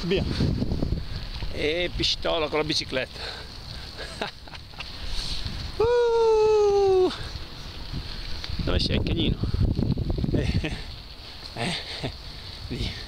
Via. E pistola con la bicicletta. Dove sei, cagnino? Lì.